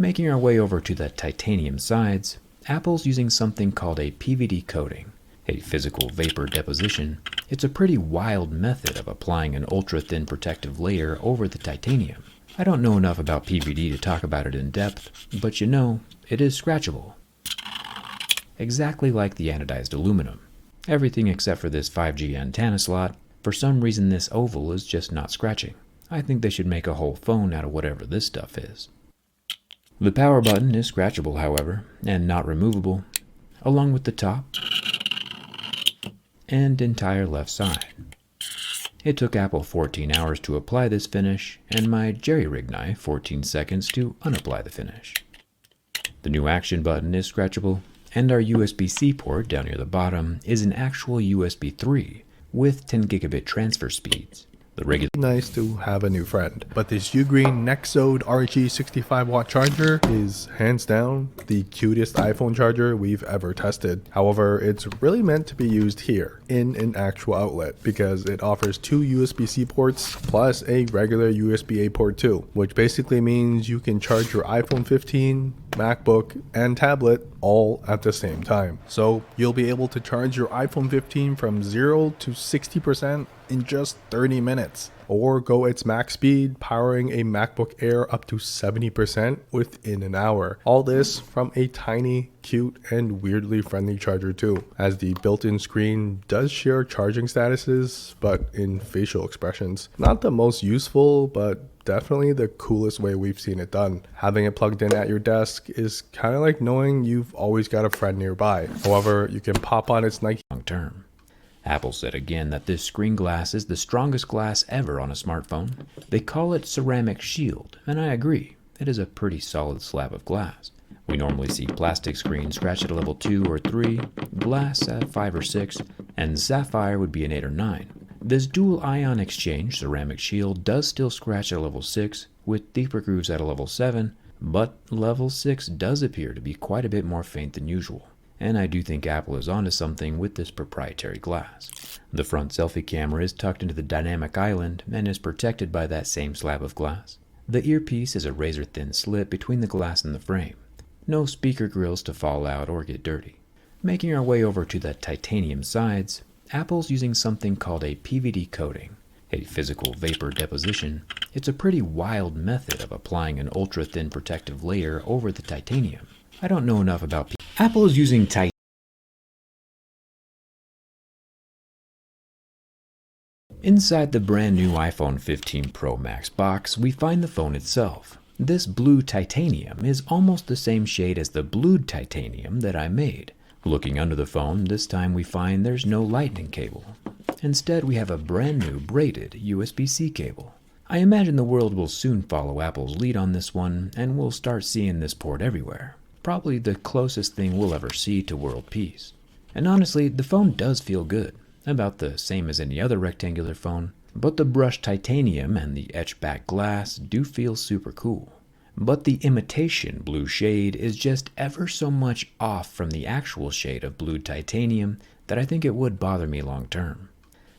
Making our way over to the titanium sides, Apple's using something called a PVD coating, a physical vapor deposition. It's a pretty wild method of applying an ultra-thin protective layer over the titanium. I don't know enough about PVD to talk about it in depth, but you know, it is scratchable. Exactly like the anodized aluminum. Everything except for this 5G antenna slot. For some reason this oval is just not scratching. I think they should make a whole phone out of whatever this stuff is. The power button is scratchable, however, and not removable, along with the top and entire left side. It took Apple 14 hours to apply this finish, and my jerry-rig knife 14 seconds to unapply the finish. The new action button is scratchable, and our USB-C port down near the bottom is an actual USB 3 with 10 gigabit transfer speeds. The regular nice to have a new friend, but this Ugreen Nexode RG 65-watt charger is hands down the cutest iPhone charger we've ever tested. However, it's really meant to be used here in an actual outlet because it offers two USB-C ports plus a regular USB-A port too, which basically means you can charge your iPhone 15, MacBook, and tablet all at the same time. So you'll be able to charge your iPhone 15 from 0 to 60% in just 30 minutes, or go its max speed, powering a MacBook Air up to 70% within an hour. All this from a tiny, cute, and weirdly friendly charger too, as the built-in screen does share charging statuses, but in facial expressions. Not the most useful, but definitely the coolest way we've seen it done. Having it plugged in at your desk is kind of like knowing you've always got a friend nearby. However, you can pop on its Nike long term. Apple said again that this screen glass is the strongest glass ever on a smartphone. They call it ceramic shield, and I agree. It is a pretty solid slab of glass. We normally see plastic screens scratch at a level 2 or 3, glass at 5 or 6, and sapphire would be an 8 or 9. This dual ion exchange ceramic shield does still scratch at a level 6, with deeper grooves at a level 7, but level 6 does appear to be quite a bit more faint than usual. And I do think Apple is onto something with this proprietary glass. The front selfie camera is tucked into the dynamic island and is protected by that same slab of glass. The earpiece is a razor-thin slit between the glass and the frame. No speaker grills to fall out or get dirty. Making our way over to the titanium sides, Apple's using something called a PVD coating, a physical vapor deposition. It's a pretty wild method of applying an ultra-thin protective layer over the titanium. I don't know enough about Apple is using Inside the brand new iPhone 15 Pro Max box, we find the phone itself. This blue titanium is almost the same shade as the blued titanium that I made. Looking under the phone, this time we find there's no lightning cable. Instead, we have a brand new braided USB-C cable. I imagine the world will soon follow Apple's lead on this one, and we'll start seeing this port everywhere. Probably the closest thing we'll ever see to world peace. And honestly, the phone does feel good, about the same as any other rectangular phone, but the brushed titanium and the etched back glass do feel super cool. But the imitation blue shade is just ever so much off from the actual shade of blued titanium that I think it would bother me long term.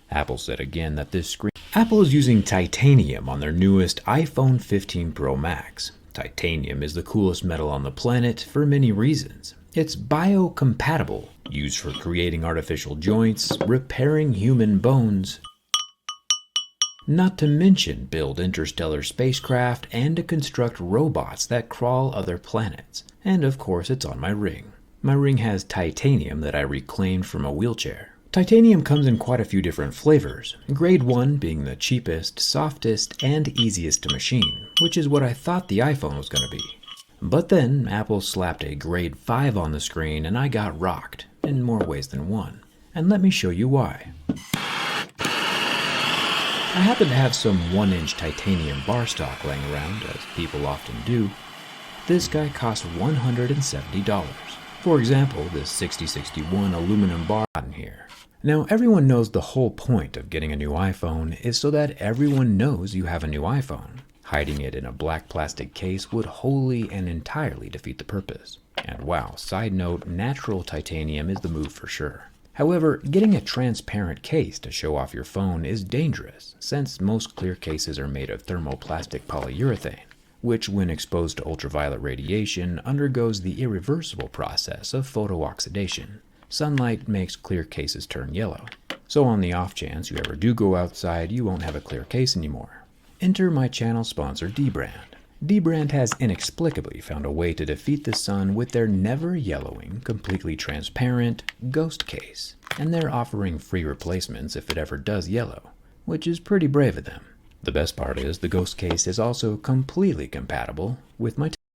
Apple said again that this screen Apple is using titanium on their newest iPhone 15 Pro Max. Titanium is the coolest metal on the planet for many reasons. It's biocompatible, used for creating artificial joints, repairing human bones, not to mention build interstellar spacecraft and to construct robots that crawl other planets. And of course it's on my ring. My ring has titanium that I reclaimed from a wheelchair. Titanium comes in quite a few different flavors, grade 1 being the cheapest, softest, and easiest to machine, which is what I thought the iPhone was going to be. But then Apple slapped a grade 5 on the screen and I got rocked, in more ways than one. And let me show you why. I happen to have some 1-inch titanium bar stock laying around, as people often do. This guy costs $170. For example, this 6061 aluminum bar in here. Now, everyone knows the whole point of getting a new iPhone is so that everyone knows you have a new iPhone. Hiding it in a black plastic case would wholly and entirely defeat the purpose. And wow, side note, natural titanium is the move for sure. However, getting a transparent case to show off your phone is dangerous, since most clear cases are made of thermoplastic polyurethane. which when exposed to ultraviolet radiation undergoes the irreversible process of photooxidation. Sunlight makes clear cases turn yellow. So on the off chance you ever do go outside, you won't have a clear case anymore. Enter my channel sponsor dbrand. dbrand has inexplicably found a way to defeat the sun with their never yellowing, completely transparent ghost case, and they're offering free replacements if it ever does yellow, which is pretty brave of them. The best part is the ghost case is also completely compatible with my